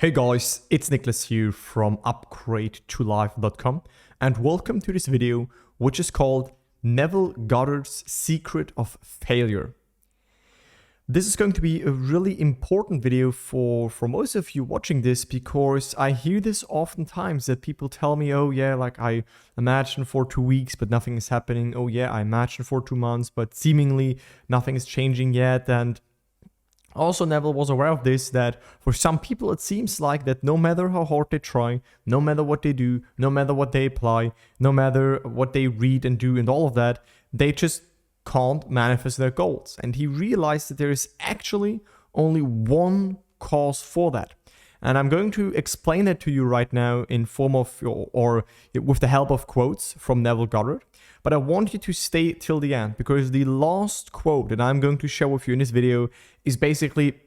Hey guys, it's Nicholas here from upgradetolife.com and welcome to this video which is called Neville Goddard's Secret of Failure. This is going to be a really important video for most of you watching this because I hear this oftentimes that people tell me, oh yeah, like I imagined for 2 weeks but nothing is happening. Oh yeah, I imagined for 2 months but seemingly nothing is changing yet. And also, Neville was aware of this, that for some people it seems like that no matter how hard they try, no matter what they do, no matter what they apply, no matter what they read and do and all of that, they just can't manifest their goals. And he realized that there is actually only one cause for that. And I'm going to explain that to you right now in form of, or with the help of quotes from Neville Goddard. But I want you to stay till the end because the last quote that I'm going to share with you in this video is basically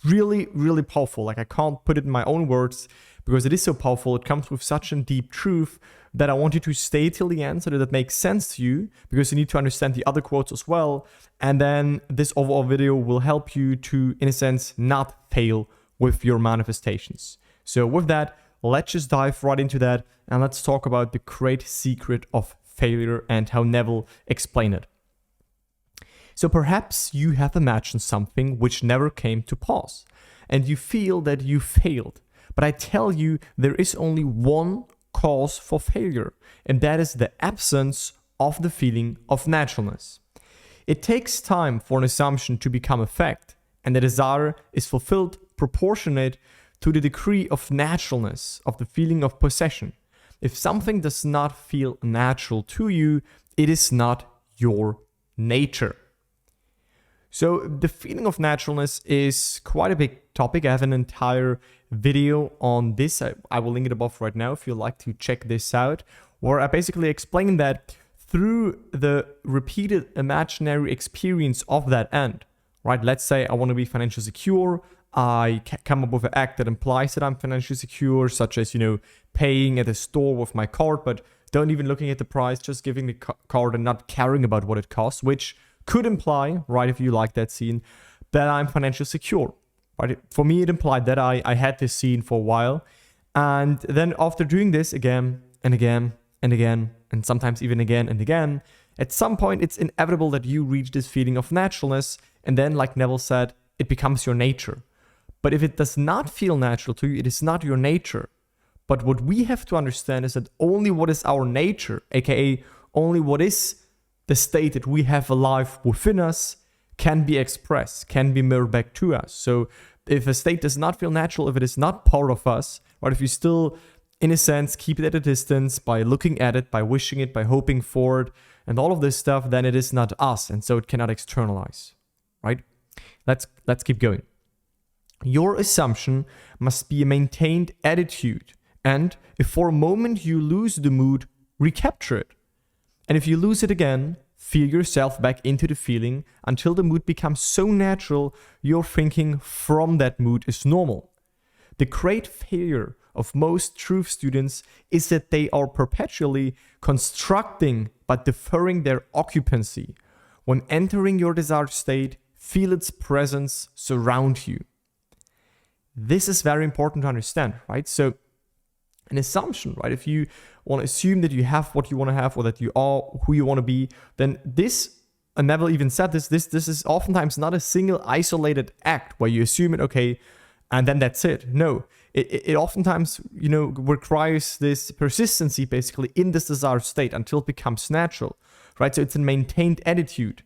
really, really powerful. Like I can't put it in my own words because it is so powerful. It comes with such a deep truth that I want you to stay till the end so that it makes sense to you, because you need to understand the other quotes as well. And then this overall video will help you to, in a sense, not fail with your manifestations. So with that, let's just dive right into that and let's talk about the great secret of failure and how Neville explained it. So perhaps you have imagined something which never came to pass and you feel that you failed. But I tell you, there is only one cause for failure, and that is the absence of the feeling of naturalness. It takes time for an assumption to become a fact, and the desire is fulfilled proportionate to the degree of naturalness of the feeling of possession. If something does not feel natural to you, it is not your nature. So the feeling of naturalness is quite a big topic. I have an entire video on this. I will link it above right now if you'd like to check this out, where I basically explain that through the repeated imaginary experience of that end, right? Let's say I want to be financially secure. I come up with an act that implies that I'm financially secure, such as, paying at a store with my card, but don't even looking at the price, just giving the card and not caring about what it costs, which could imply, right, if you like that scene, that I'm financially secure, right? For me, it implied that I had this scene for a while. And then after doing this again and again and again, and sometimes even again and again, at some point, it's inevitable that you reach this feeling of naturalness. And then, like Neville said, it becomes your nature. But if it does not feel natural to you, it is not your nature. But what we have to understand is that only what is our nature, aka only what is the state that we have alive within us, can be expressed, can be mirrored back to us. So if a state does not feel natural, if it is not part of us, or if you still, in a sense, keep it at a distance by looking at it, by wishing it, by hoping for it, and all of this stuff, then it is not us, and so it cannot externalize, right? Let's keep going. Your assumption must be a maintained attitude, and if for a moment you lose the mood, recapture it. And if you lose it again, feel yourself back into the feeling until the mood becomes so natural your thinking from that mood is normal. The great failure of most truth students is that they are perpetually constructing but deferring their occupancy. When entering your desired state, feel its presence surround you. This is very important to understand, right? So an assumption, right? If you want to assume that you have what you want to have or that you are who you want to be, then this, and Neville even said this is oftentimes not a single isolated act where you assume it, okay, and then that's it. No, it oftentimes, requires this persistency basically in this desired state until it becomes natural, right? So it's a maintained attitude.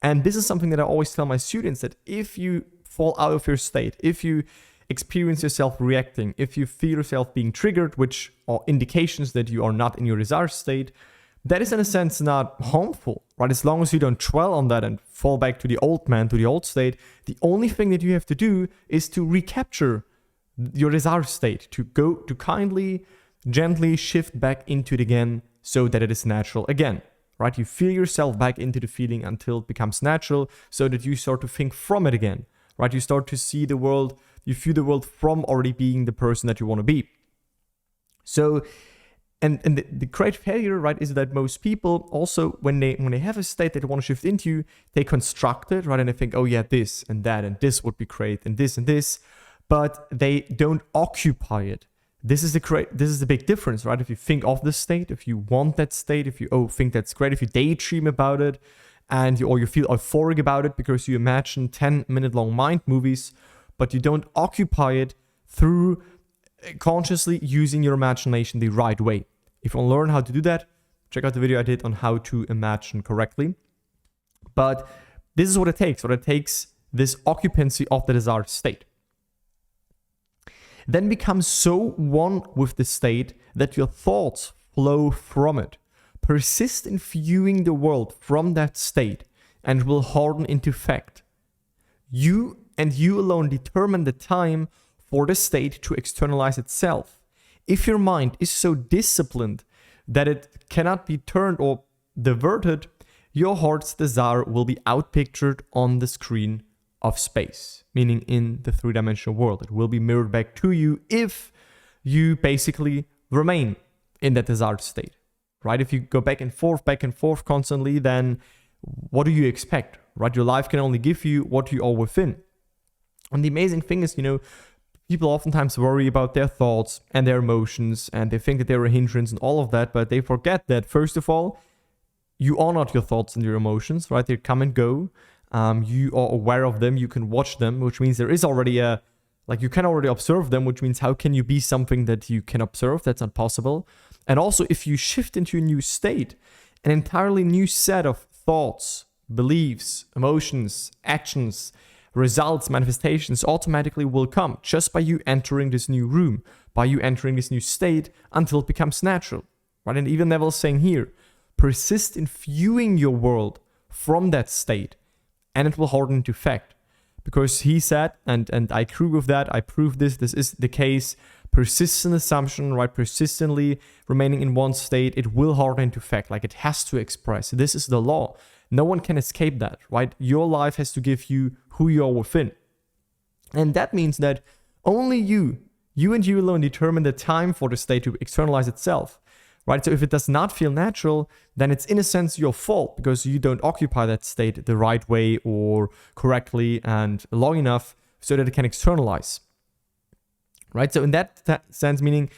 And this is something that I always tell my students, that if you fall out of your state, if you experience yourself reacting, if you feel yourself being triggered, which are indications that you are not in your desired state, that is in a sense not harmful, right? As long as you don't dwell on that and fall back to the old man, to the old state, the only thing that you have to do is to recapture your desired state, to go to kindly, gently shift back into it again so that it is natural again, right? You feel yourself back into the feeling until it becomes natural so that you start to think from it again, right? You start to see the world, you view the world from already being the person that you want to be. So, and the great failure, right, is that most people also, when they have a state that they want to shift into, they construct it, right, and they think, oh yeah, this and that and this would be great and this, but they don't occupy it. This is the big difference, right? If you think of the state, if you want that state, if you think that's great, if you daydream about it, or you feel euphoric about it because you imagine 10-minute long mind movies, but you don't occupy it through consciously using your imagination the right way. If you want to learn how to do that, check out the video I did on how to imagine correctly. But this is what it takes. What it takes, this occupancy of the desired state. Then become so one with the state that your thoughts flow from it. Persist in viewing the world from that state and will harden into fact. You and you alone determine the time for the state to externalize itself. If your mind is so disciplined that it cannot be turned or diverted, your heart's desire will be outpictured on the screen of space, meaning in the three-dimensional world. It will be mirrored back to you if you basically remain in that desired state, right? If you go back and forth constantly, then what do you expect, right? Your life can only give you what you are within. And the amazing thing is, people oftentimes worry about their thoughts and their emotions, and they think that they're a hindrance and all of that, but they forget that, first of all, you are not your thoughts and your emotions, right? They come and go. You are aware of them, you can watch them, which means there is already you can already observe them, which means how can you be something that you can observe? That's not possible. And also, if you shift into a new state, an entirely new set of thoughts, beliefs, emotions, actions, results, manifestations automatically will come just by you entering this new room, by you entering this new state until it becomes natural, right? And even Neville's saying here, persist in viewing your world from that state, and it will harden into fact. Because he said, and I agree with that, I prove this is the case, persistent assumption, right? Persistently remaining in one state, it will harden into fact, like it has to express. This is the law. No one can escape that, right? Your life has to give you who you are within. And that means that only you and you alone determine the time for the state to externalize itself. Right? So if it does not feel natural, then it's in a sense your fault because you don't occupy that state the right way or correctly and long enough so that it can externalize. Right? So in that sense, meaning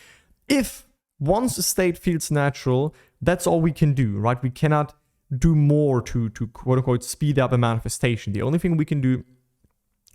if once a state feels natural, that's all we can do, right? We cannot do more to quote unquote speed up a manifestation. The only thing we can do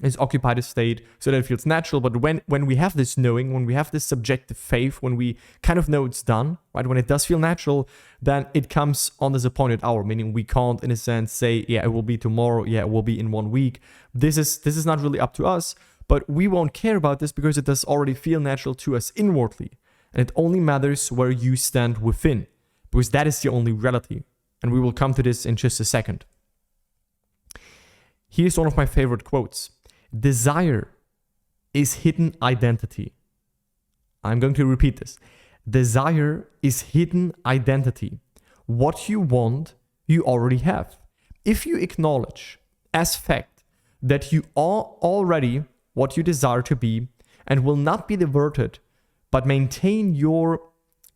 is occupy the state so that it feels natural. But when we have this knowing, when we have this subjective faith, when we kind of know it's done, right? When it does feel natural, then it comes on this appointed hour, meaning we can't, in a sense, say, yeah, it will be tomorrow, yeah, it will be in 1 week. This is not really up to us, but we won't care about this because it does already feel natural to us inwardly. And it only matters where you stand within, because that is the only reality. And we will come to this in just a second. Here's one of my favorite quotes. Desire is hidden identity. I'm going to repeat this. Desire is hidden identity. What you want, you already have. If you acknowledge as fact that you are already what you desire to be and will not be diverted, but maintain your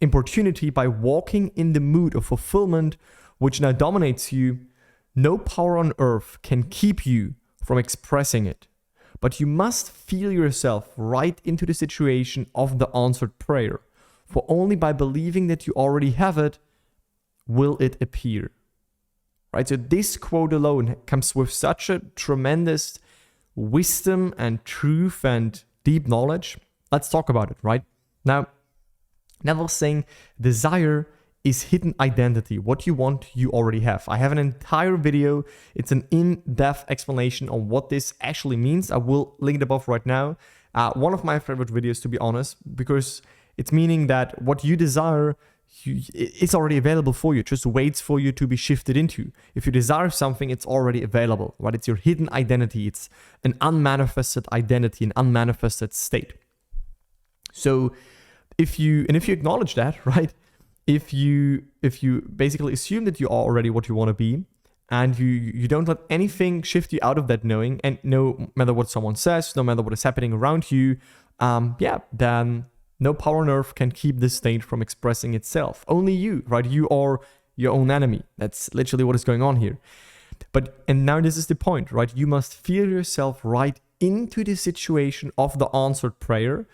importunity by walking in the mood of fulfillment which now dominates you, no power on earth can keep you from expressing it. But you must feel yourself right into the situation of the answered prayer. For only by believing that you already have it, will it appear. Right? So this quote alone comes with such a tremendous wisdom and truth and deep knowledge. Let's talk about it, right? Now, Neville's saying desire is hidden identity. What you want, you already have. I have an entire video. It's an in-depth explanation on what this actually means. I will link it above right now. One of my favorite videos, to be honest, because it's meaning that what you desire, it's already available for you. It just waits for you to be shifted into. If you desire something, it's already available, right? It's your hidden identity. It's an unmanifested identity, an unmanifested state. So if you acknowledge that, right? If you basically assume that you are already what you want to be, and you don't let anything shift you out of that knowing, and no matter what someone says, no matter what is happening around you, then no power on earth can keep this state from expressing itself. Only you, right? You are your own enemy. That's literally what is going on here. And now this is the point, right? You must feel yourself right into the situation of the answered prayer,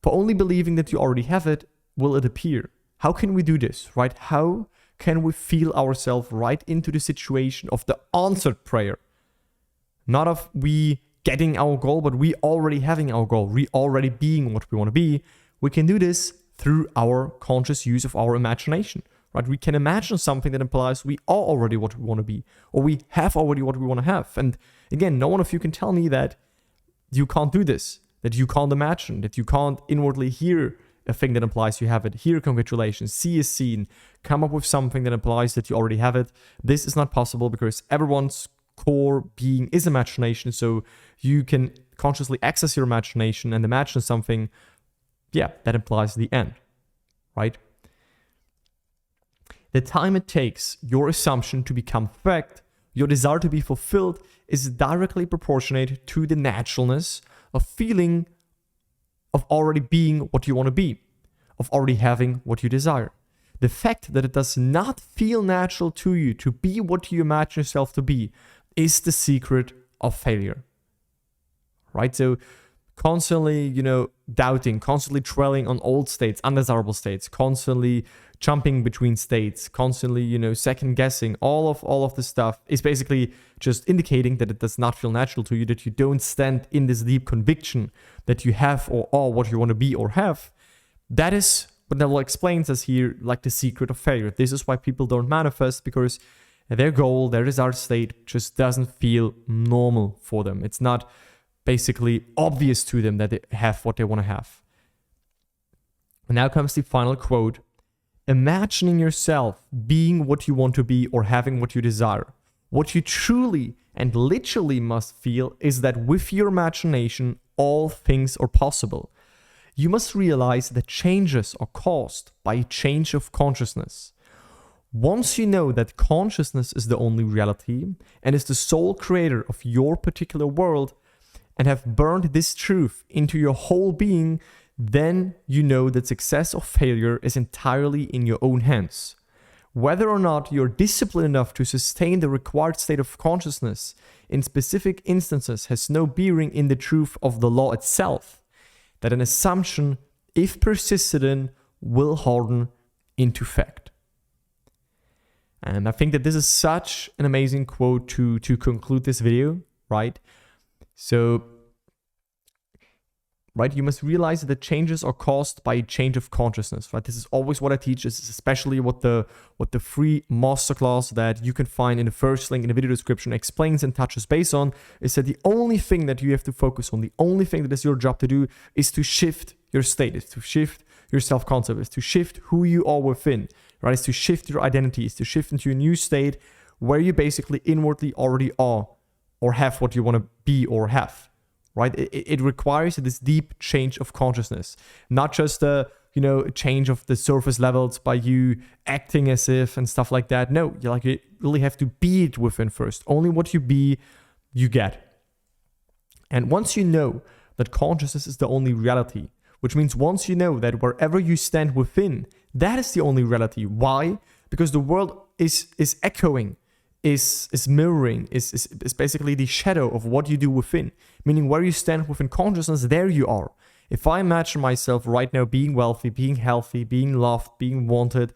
for only believing that you already have it will it appear. How can we do this, right? How can we feel ourselves right into the situation of the answered prayer? Not of we getting our goal, but we already having our goal, we already being what we want to be. We can do this through our conscious use of our imagination, right? We can imagine something that implies we are already what we want to be, or we have already what we want to have. And again, no one of you can tell me that you can't do this, that you can't imagine, that you can't inwardly hear a thing that implies you have it, hear congratulations, see a scene, come up with something that implies that you already have it. This is not possible because everyone's core being is imagination, so you can consciously access your imagination and imagine something, that implies the end, right? The time it takes your assumption to become fact, your desire to be fulfilled, is directly proportionate to the naturalness of feeling of already being what you want to be, of already having what you desire. The fact that it does not feel natural to you to be what you imagine yourself to be is the secret of failure, right? So constantly, doubting, constantly dwelling on old states, undesirable states, constantly jumping between states, constantly, second guessing, all of this stuff is basically just indicating that it does not feel natural to you, that you don't stand in this deep conviction that you have or are what you want to be or have. That is what Neville explains us here, like the secret of failure. This is why people don't manifest, because their goal, their desired state just doesn't feel normal for them. It's not basically obvious to them that they have what they want to have. And now comes the final quote. Imagining yourself being what you want to be or having what you desire. What you truly and literally must feel is that with your imagination, all things are possible. You must realize that changes are caused by a change of consciousness. Once you know that consciousness is the only reality and is the sole creator of your particular world, and have burned this truth into your whole being, then you know that success or failure is entirely in your own hands. Whether or not you're disciplined enough to sustain the required state of consciousness in specific instances has no bearing in the truth of the law itself, that an assumption, if persisted in, will harden into fact. And I think that this is such an amazing quote to conclude this video, right? So, right, you must realize that changes are caused by a change of consciousness, right? This is always what I teach. This is especially what the free masterclass that you can find in the first link in the video description explains and touches base on, is that the only thing that you have to focus on, the only thing that is your job to do, is to shift your state, is to shift your self-concept, is to shift who you are within, right? Is to shift your identity, is to shift into a new state where you basically inwardly already are or have what you want to be or have, right? It requires this deep change of consciousness, not just a change of the surface levels by you acting as if and stuff like that. No, you really have to be it within first. Only what you be, you get. And once you know that consciousness is the only reality, which means once you know that wherever you stand within, that is the only reality. Why? Because the world is echoing, is mirroring, is basically the shadow of what you do within. Meaning where you stand within consciousness, there you are. If I imagine myself right now being wealthy, being healthy, being loved, being wanted,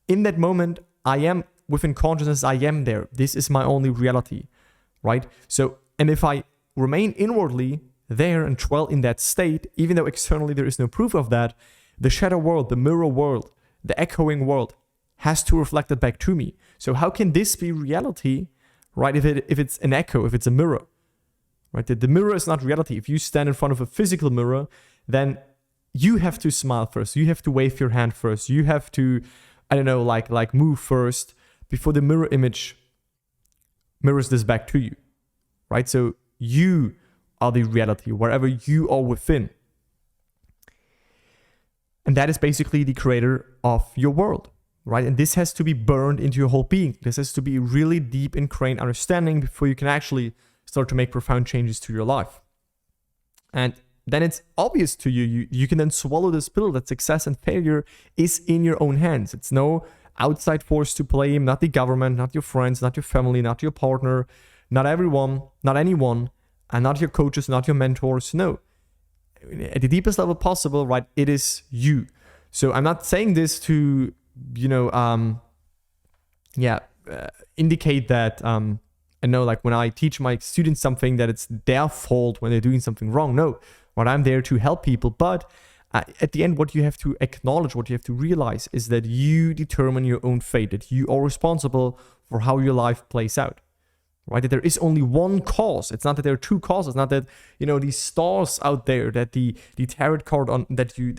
in that moment, I am within consciousness, I am there. This is my only reality, right? So, and if I remain inwardly there and dwell in that state, even though externally there is no proof of that, the shadow world, the mirror world, the echoing world has to reflect it back to me. So how can this be reality, right? If it's an echo, if it's a mirror, right? The mirror is not reality. If you stand in front of a physical mirror, then you have to smile first. You have to wave your hand first. You have to, like move first before the mirror image mirrors this back to you, right? So you are the reality wherever you are within. And that is basically the creator of your world. Right? And this has to be burned into your whole being. This has to be really deep ingrained understanding before you can actually start to make profound changes to your life. And then it's obvious to you. You can then swallow this pill that success and failure is in your own hands. It's no outside force to blame, not the government, not your friends, not your family, not your partner, not everyone, not anyone and not your coaches, not your mentors. No, at the deepest level possible, right? It is you. So I'm not saying this to, indicate that, I know, like when I teach my students something, that it's their fault when they're doing something wrong. No, what I'm there to help people. But at the end, what you have to acknowledge, what you have to realize is that you determine your own fate, that you are responsible for how your life plays out, right? That there is only one cause. It's not that there are two causes. Not that, these stars out there, that the tarot card on that you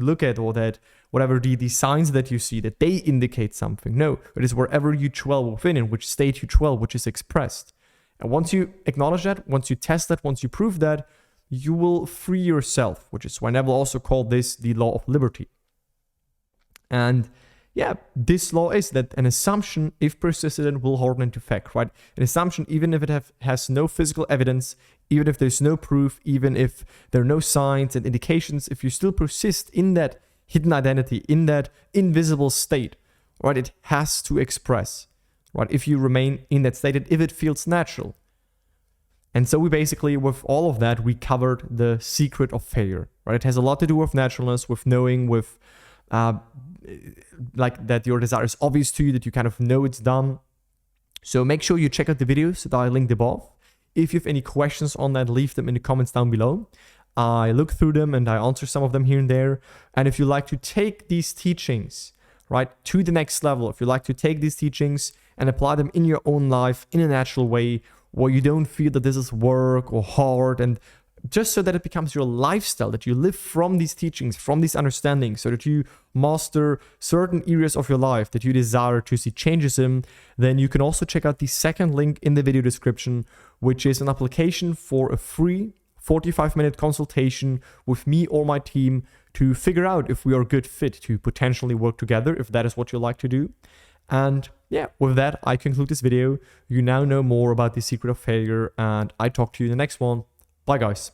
look at, or that whatever the signs that you see, that they indicate something. No, it is wherever you dwell within, in which state you dwell, which is expressed. And once you acknowledge that, once you test that, once you prove that, you will free yourself, which is why Neville also called this the law of liberty. And yeah, this law is that an assumption, if persistent, will harden into fact, right? An assumption, even if it has no physical evidence, even if there's no proof, even if there are no signs and indications, if you still persist in that hidden identity, in that invisible state, right, it has to express, right? If you remain in that state, if it feels natural. And so we basically, with all of that, we covered the secret of failure, right? It has a lot to do with naturalness, with knowing, with like that your desire is obvious to you, that you kind of know it's done. So make sure you check out the videos that I linked above. If you have any questions on that, leave them in the comments down below. I look through them and I answer some of them here and there. And if you like to take these teachings, right, to the next level, if you like to take these teachings and apply them in your own life in a natural way, where you don't feel that this is work or hard, and just so that it becomes your lifestyle, that you live from these teachings, from these understandings, so that you master certain areas of your life that you desire to see changes in, then you can also check out the second link in the video description, which is an application for a free 45-minute consultation with me or my team to figure out if we are a good fit to potentially work together, if that is what you like to do. And yeah, with that, I conclude this video. You now know more about the secret of failure, and I talk to you in the next one. Bye, guys.